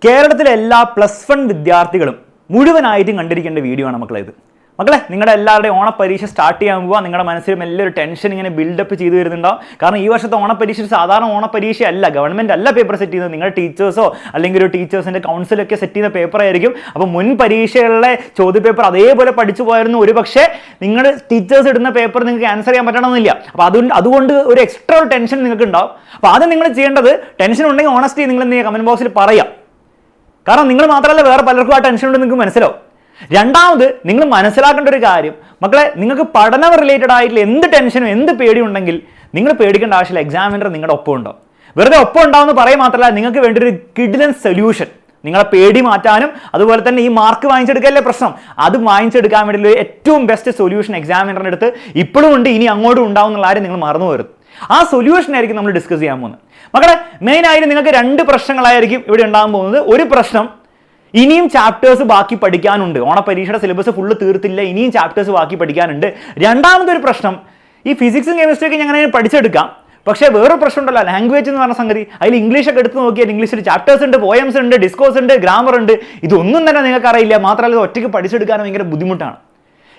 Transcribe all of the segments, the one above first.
കേരളത്തിലെ എല്ലാ +1 വിദ്യാർത്ഥികളും മുഴുവനായിട്ടും കണ്ടിരിക്കേണ്ട വീഡിയോ ആണ് മക്കളെ ഇത്. മക്കളെ, നിങ്ങളുടെ എല്ലാവരുടെയും ഓണപ്പരീക്ഷ സ്റ്റാർട്ട് ചെയ്യാൻ പോവുക. നിങ്ങളുടെ മനസ്സിലും എല്ലാവരും ടെൻഷൻ ഇങ്ങനെ ബിൽഡപ്പ് ചെയ്ത് വരുന്നുണ്ടാവും. കാരണം ഈ വർഷത്തെ ഓണപ്പരീക്ഷ സാധാരണ ഓണപ്പരീക്ഷ അല്ല, ഗവൺമെൻറ് അല്ല പേപ്പർ സെറ്റ് ചെയ്യുന്നത്. നിങ്ങളുടെ ടീച്ചേഴ്സോ അല്ലെങ്കിൽ ഒരു ടീച്ചേഴ്സിൻ്റെ കൗൺസിലൊക്കെ സെറ്റ് ചെയ്യുന്ന പേപ്പർ ആയിരിക്കും. അപ്പോൾ മുൻ പരീക്ഷകളിലെ ചോദ്യപേപ്പർ അതേപോലെ പഠിച്ചു പോയിരുന്നു. ഒരു പക്ഷേ നിങ്ങളുടെ ടീച്ചേഴ്സ് ഇടുന്ന പേപ്പർ നിങ്ങൾക്ക് ആൻസർ ചെയ്യാൻ പറ്റണമെന്നില്ല. അപ്പോൾ അതുകൊണ്ട് ഒരു എക്സ്ട്രാ ടെൻഷൻ നിങ്ങൾക്ക് ഉണ്ടാവും. അപ്പോൾ ആദ്യം നിങ്ങൾ ചെയ്യേണ്ടത്, ടെൻഷൻ ഉണ്ടെങ്കിൽ ഓണസ്റ്റി നിങ്ങൾ എന്ത് ചെയ്യുക, കമൻറ്റ് ബോക്സിൽ പറയാം. കാരണം നിങ്ങൾ മാത്രമല്ല, വേറെ പലർക്കും ആ ടെൻഷൻ ഉണ്ടെന്ന് നിങ്ങൾക്ക് മനസ്സിലാവും. രണ്ടാമത്, നിങ്ങൾ മനസ്സിലാക്കേണ്ട ഒരു കാര്യം മക്കളെ, നിങ്ങൾക്ക് പഠനം റിലേറ്റഡ് ആയിട്ടുള്ള എന്ത് ടെൻഷനും എന്ത് പേടിയും ഉണ്ടെങ്കിൽ നിങ്ങൾ പേടിക്കേണ്ട ആവശ്യമില്ല. എക്സാമിനർ നിങ്ങളുടെ ഒപ്പം ഉണ്ടാവും. വെറുതെ ഒപ്പം ഉണ്ടാവുമെന്ന് പറയുക മാത്രമല്ല, നിങ്ങൾക്ക് വേണ്ടി ഒരു കിഡിലൻ സൊല്യൂഷൻ, നിങ്ങളെ പേടി മാറ്റാനും അതുപോലെ തന്നെ ഈ മാർക്ക് വാങ്ങിച്ചെടുക്കല്ലേ പ്രശ്നം, അത് വാങ്ങിച്ചെടുക്കാൻ വേണ്ടിയുള്ള ഏറ്റവും ബെസ്റ്റ് സൊല്യൂഷൻ എക്സാമിനറിൻ്റെ അടുത്ത് ഇപ്പോഴും ഉണ്ട്, ഇനി അങ്ങോട്ടും ഉണ്ടാവും എന്നുള്ള കാര്യം നിങ്ങൾ മറന്നു പോകരുത്. ആ സൊല്യൂഷൻ ആയിരിക്കും നമ്മൾ ഡിസ്കസ് ചെയ്യാൻ പോകുന്നത്. മക്കളെ, മെയിനായിട്ട് നിങ്ങൾക്ക് 2 പ്രശ്നങ്ങളായിരിക്കും ഇവിടെ ഉണ്ടാകാൻ പോകുന്നത്. ഒരു പ്രശ്നം, ഇനിയും ചാപ്റ്റേഴ്സ് ബാക്കി പഠിക്കാനുണ്ട്. ഓണപ്പരീക്ഷയുടെ സിലബസ് ഫുള്ള് തീർത്തില്ല, ഇനിയും ചാപ്റ്റേഴ്സ് ബാക്കി പഠിക്കാനുണ്ട്. രണ്ടാമതൊരു പ്രശ്നം, ഈ ഫിസിക്സും കെമിസ്ട്രിയൊക്കെ ഞങ്ങനെ പഠിച്ചെടുക്കാം. പക്ഷേ വേറൊരു പ്രശ്നം ഉണ്ടല്ലോ, ലാംഗ്വേജ് എന്ന് പറഞ്ഞ സംഗതി. അതിൽ ഇംഗ്ലീഷൊക്കെ എടുത്ത് നോക്കിയാൽ ഇംഗ്ലീഷിൽ ചാപ്റ്റേഴ്സ് ഉണ്ട്, പോയംസ് ഉണ്ട്, ഡിസ്കോഴ്സ് ഉണ്ട്, ഗ്രാമർ ഉണ്ട്. ഇതൊന്നും തന്നെ നിങ്ങൾക്ക് അറിയില്ല. മാത്രമല്ല, ഇത് ഒറ്റയ്ക്ക് പഠിച്ചെടുക്കാൻ ഭയങ്കര ബുദ്ധിമുട്ടാണ്.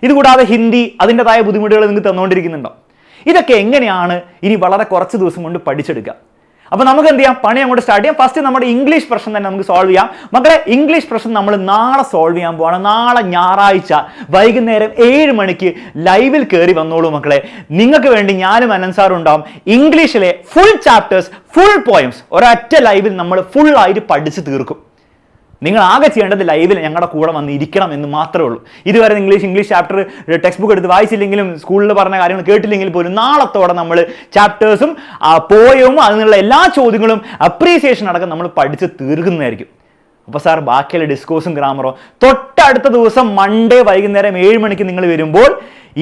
ഇതുകൂടാതെ ഹിന്ദി, അതിൻ്റെതായ ബുദ്ധിമുട്ടുകൾ നിങ്ങൾക്ക് തന്നുകൊണ്ടിരിക്കുന്നുണ്ടോ? ഇതൊക്കെ എങ്ങനെയാണ് ഇനി വളരെ കുറച്ച് ദിവസം കൊണ്ട് പഠിച്ചെടുക്കുക? അപ്പോൾ നമുക്ക് എന്ത് ചെയ്യാം, പണി അങ്ങോട്ട് സ്റ്റാർട്ട് ചെയ്യാം. ഫസ്റ്റ് നമ്മുടെ ഇംഗ്ലീഷ് പ്രശ്നം തന്നെ നമുക്ക് സോൾവ് ചെയ്യാം. മക്കളെ, ഇംഗ്ലീഷ് പ്രശ്നം നമ്മൾ നാളെ സോൾവ് ചെയ്യാൻ പോവാണ്. നാളെ ഞായറാഴ്ച വൈകുന്നേരം 7 മണിക്ക് ലൈവിൽ കയറി വന്നോളൂ മക്കളെ. നിങ്ങൾക്ക് വേണ്ടി ഞാനും അനന്ത് സാറും ഉണ്ടാവും. ഇംഗ്ലീഷിലെ ഫുൾ ചാപ്റ്റേഴ്സ്, ഫുൾ പോയംസ് ഒരൊറ്റ ലൈവിൽ നമ്മൾ ഫുള്ളായിട്ട് പഠിച്ച് തീർക്കും. നിങ്ങൾ ആകെ ചെയ്യേണ്ടത് ലൈവിൽ ഞങ്ങളുടെ കൂടെ വന്ന് ഇരിക്കണം എന്ന് മാത്രമേ ഉള്ളൂ. ഇതുവരെ ഇംഗ്ലീഷ് ചാപ്റ്റർ ടെക്സ്റ്റ് ബുക്ക് എടുത്ത് വായിച്ചില്ലെങ്കിലും സ്കൂളിൽ പറഞ്ഞ കാര്യങ്ങൾ കേട്ടില്ലെങ്കിൽ പോലും നാളത്തോടെ നമ്മൾ ചാപ്റ്റേഴ്സും പോയവും അതിനുള്ള എല്ലാ ചോദ്യങ്ങളും അപ്രീസിയേഷൻ അടക്കം നമ്മൾ പഠിച്ച് തീർക്കുന്നതായിരിക്കും. അപ്പോൾ സാർ, ബാക്കിയുള്ള ഡിസ്കോഴ്സും ഗ്രാമറോ തൊട്ടടുത്ത ദിവസം മൺഡേ വൈകുന്നേരം 7 മണിക്ക് നിങ്ങൾ വരുമ്പോൾ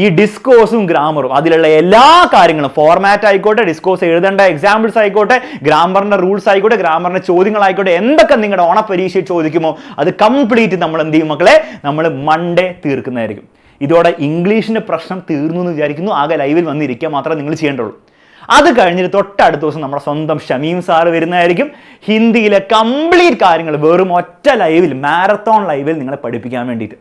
ഈ ഡിസ്കോഴ്സും ഗ്രാമറും അതിലുള്ള എല്ലാ കാര്യങ്ങളും, ഫോർമാറ്റ് ആയിക്കോട്ടെ, ഡിസ്കോഴ്സ് എഴുതേണ്ട എക്സാമ്പിൾസ് ആയിക്കോട്ടെ, ഗ്രാമറിന്റെ റൂൾസ് ആയിക്കോട്ടെ, ഗ്രാമറിന്റെ ചോദ്യങ്ങളായിക്കോട്ടെ, എന്തൊക്കെ നിങ്ങളുടെ ഓണപ്പരീക്ഷയിൽ ചോദിക്കുമോ അത് കംപ്ലീറ്റ് നമ്മൾ എന്ത് ചെയ്യും മക്കളെ, നമ്മൾ മൺഡേ തീർക്കുന്നതായിരിക്കും. ഇതോടെ ഇംഗ്ലീഷിന്റെ പ്രശ്നം തീർന്നു എന്ന് വിചാരിക്കുന്നു. ആകെ ലൈവിൽ വന്നിരിക്കുക മാത്രമേ നിങ്ങൾ ചെയ്യേണ്ടുള്ളൂ. അത് കഴിഞ്ഞിട്ട് തൊട്ടടുത്ത ദിവസം നമ്മുടെ സ്വന്തം ഷമീം സാറ് വരുന്നതായിരിക്കും. ഹിന്ദിയിലെ കംപ്ലീറ്റ് കാര്യങ്ങൾ വെറും ഒറ്റ ലൈവിൽ, മാരത്തോൺ ലൈവിൽ നിങ്ങളെ പഠിപ്പിക്കാൻ വേണ്ടിയിട്ട്.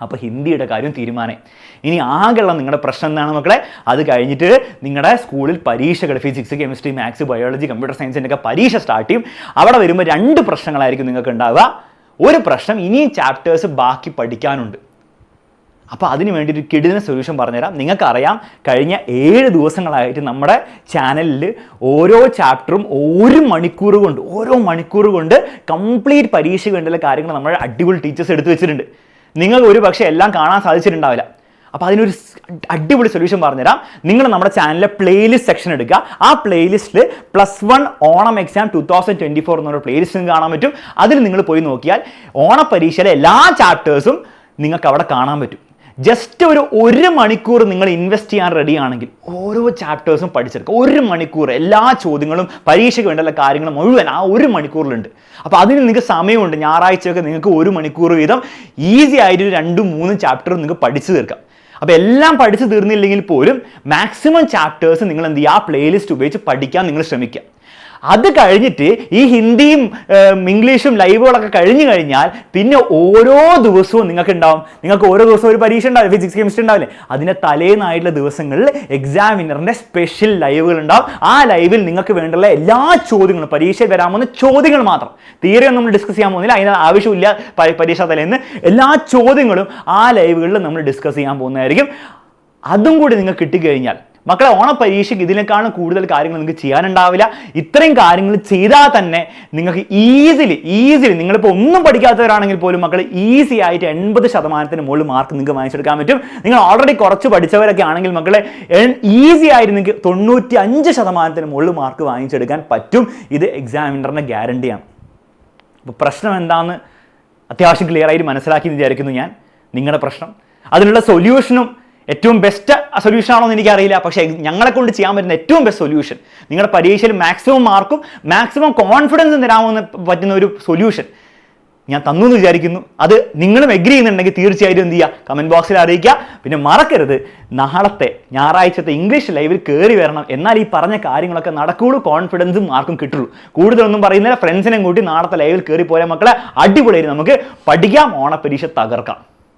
അപ്പോൾ ഹിന്ദിയുടെ കാര്യം തീരുമാനം. ഇനി ആകെയുള്ള നിങ്ങളുടെ പ്രശ്നം എന്താണ് മക്കളെ? അത് കഴിഞ്ഞിട്ട് നിങ്ങളുടെ സ്കൂളിൽ പരീക്ഷകൾ, physics, chemistry, maths, biology, computer സയൻസിൻ്റെ ഒക്കെ പരീക്ഷ സ്റ്റാർട്ട് ചെയ്യും. അവിടെ വരുമ്പോൾ 2 പ്രശ്നങ്ങളായിരിക്കും നിങ്ങൾക്ക് ഉണ്ടാവുക. ഒരു പ്രശ്നം, ഇനിയും ചാപ്റ്റേഴ്സ് ബാക്കി പഠിക്കാനുണ്ട്. അപ്പോൾ അതിന് വേണ്ടി ഒരു കിടിലൻ സൊല്യൂഷൻ പറഞ്ഞുതരാം. നിങ്ങൾക്കറിയാം, കഴിഞ്ഞ 7 ദിവസങ്ങളായിട്ട് നമ്മുടെ ചാനലിൽ ഓരോ ചാപ്റ്ററും ഓരോ മണിക്കൂർ കൊണ്ട് കംപ്ലീറ്റ് പരീക്ഷ വേണ്ടിയുള്ള കാര്യങ്ങൾ നമ്മുടെ അടിപൊളി ടീച്ചേഴ്സ് എടുത്തു വെച്ചിട്ടുണ്ട്. നിങ്ങൾ ഒരു പക്ഷേ എല്ലാം കാണാൻ സാധിച്ചിട്ടുണ്ടാവില്ല. അപ്പോൾ അതിനൊരു അടിപൊളി സൊല്യൂഷൻ പറഞ്ഞുതരാം. നിങ്ങൾ നമ്മുടെ ചാനലിലെ പ്ലേലിസ്റ്റ് സെക്ഷൻ എടുക്കുക. ആ പ്ലേലിസ്റ്റിൽ +1 ഓണം എക്സാം 2024 എന്നൊരു പ്ലേലിസ്റ്റ് കാണാൻ പറ്റും. അതിൽ നിങ്ങൾ പോയി നോക്കിയാൽ ഓണപ്പരീക്ഷയിലെ എല്ലാ ചാപ്റ്റേഴ്സും നിങ്ങൾക്ക് അവിടെ കാണാൻ പറ്റും. ജസ്റ്റ് ഒരു മണിക്കൂർ നിങ്ങൾ ഇൻവെസ്റ്റ് ചെയ്യാൻ റെഡി ആണെങ്കിൽ ഓരോ ചാപ്റ്റേഴ്സും പഠിച്ചെടുക്കുക. 1 മണിക്കൂർ എല്ലാ ചോദ്യങ്ങളും പരീക്ഷയ്ക്ക് വേണ്ടുള്ള കാര്യങ്ങൾ മുഴുവൻ ആ 1 മണിക്കൂറിലുണ്ട്. അപ്പോൾ അതിന് നിങ്ങൾക്ക് സമയമുണ്ട്. ഞായറാഴ്ചയൊക്കെ നിങ്ങൾക്ക് 1 മണിക്കൂർ വീതം ഈസി ആയിട്ട് 2-3 ചാപ്റ്റർ നിങ്ങൾക്ക് പഠിച്ചു തീർക്കാം. അപ്പോൾ എല്ലാം പഠിച്ചു തീർന്നില്ലെങ്കിൽ പോലും മാക്സിമം ചാപ്റ്റേഴ്സ് നിങ്ങൾ എന്ത് ചെയ്യുക, ആ പ്ലേലിസ്റ്റ് ഉപയോഗിച്ച് പഠിക്കാൻ നിങ്ങൾ ശ്രമിക്കുക. അത് കഴിഞ്ഞിട്ട് ഈ ഹിന്ദിയും ഇംഗ്ലീഷും ലൈവുകളൊക്കെ കഴിഞ്ഞു കഴിഞ്ഞാൽ പിന്നെ ഓരോ ദിവസവും നിങ്ങൾക്ക് ഓരോ ദിവസവും ഒരു പരീക്ഷ ഉണ്ടാവില്ല, ഫിസിക്സ് കെമിസ്ട്രി ഉണ്ടാവില്ലേ, അതിൻ്റെ തലേന്നായിട്ടുള്ള ദിവസങ്ങളിൽ എക്സാമിനറിൻ്റെ സ്പെഷ്യൽ ലൈവുകൾ ഉണ്ടാവും. ആ ലൈവിൽ നിങ്ങൾക്ക് വേണ്ടുള്ള എല്ലാ ചോദ്യങ്ങളും, പരീക്ഷയിൽ വരാമെന്ന ചോദ്യങ്ങൾ മാത്രം, തിയറി ഒന്നും നമ്മൾ ഡിസ്കസ് ചെയ്യാൻ പോകുന്നില്ല, അതിന് ആവശ്യമില്ല. പരീക്ഷ തലേന്ന് എല്ലാ ചോദ്യങ്ങളും ആ ലൈവുകളിൽ നമ്മൾ ഡിസ്കസ് ചെയ്യാൻ പോകുന്നതായിരിക്കും. അതും കൂടി നിങ്ങൾക്ക് കിട്ടിക്കഴിഞ്ഞാൽ മക്കളെ, ഓണപ്പരീക്ഷയ്ക്ക് ഇതിനേക്കാളും കൂടുതൽ കാര്യങ്ങൾ നിങ്ങൾക്ക് ചെയ്യാനുണ്ടാവില്ല. ഇത്രയും കാര്യങ്ങൾ ചെയ്താൽ തന്നെ നിങ്ങൾക്ക് ഈസിലി നിങ്ങളിപ്പോൾ ഒന്നും പഠിക്കാത്തവരാണെങ്കിൽ പോലും മക്കൾ ഈസി ആയിട്ട് 80% മുകളിൽ മാർക്ക് നിങ്ങൾക്ക് വാങ്ങിച്ചെടുക്കാൻ പറ്റും. നിങ്ങൾ ഓൾറെഡി കുറച്ച് പഠിച്ചവരൊക്കെ ആണെങ്കിൽ മക്കളെ, ഈസി ആയിട്ട് നിങ്ങൾക്ക് 95% മുകളിൽ മാർക്ക് വാങ്ങിച്ചെടുക്കാൻ പറ്റും. ഇത് എക്സാമിനറിൻ്റെ ഗ്യാരണ്ടിയാണ്. അപ്പോൾ പ്രശ്നം എന്താണെന്ന് അത്യാവശ്യം ക്ലിയർ ആയിട്ട് മനസ്സിലാക്കി വിചാരിക്കുന്നു ഞാൻ. നിങ്ങളുടെ പ്രശ്നം, അതിനുള്ള സൊല്യൂഷനും ഏറ്റവും ബെസ്റ്റ് സൊല്യൂഷൻ ആണോ എന്ന് എനിക്കറിയില്ല. പക്ഷേ ഞങ്ങളെ കൊണ്ട് ചെയ്യാൻ പറ്റുന്ന ഏറ്റവും ബെസ്റ്റ് സൊല്യൂഷൻ, നിങ്ങളുടെ പരീക്ഷയിൽ മാക്സിമം മാർക്കും മാക്സിമം കോൺഫിഡൻസും തരാമെന്ന് പറ്റുന്ന ഒരു സൊല്യൂഷൻ ഞാൻ തന്നു എന്ന് വിചാരിക്കുന്നു. അത് നിങ്ങളും എഗ്രി ചെയ്യുന്നുണ്ടെങ്കിൽ തീർച്ചയായിട്ടും എന്ത് ചെയ്യുക, കമൻറ്റ് ബോക്സിൽ അറിയിക്കുക. പിന്നെ മറക്കരുത്, നാളത്തെ ഞായറാഴ്ചത്തെ ഇംഗ്ലീഷ് ലൈവിൽ കയറി വരണം. എന്നാൽ ഈ പറഞ്ഞ കാര്യങ്ങളൊക്കെ നടക്കുകയുള്ളൂ, കോൺഫിഡൻസും മാർക്കും കിട്ടുള്ളൂ. കൂടുതലൊന്നും പറയുന്നില്ല, ഫ്രണ്ട്സിനെ കൂട്ടി നാളത്തെ ലൈവിൽ കയറി പോയാൽ മക്കളെ അടിപൊളിയായിട്ട് നമുക്ക് പഠിക്കാം, ഓണപ്പരീക്ഷ തകർക്കാം.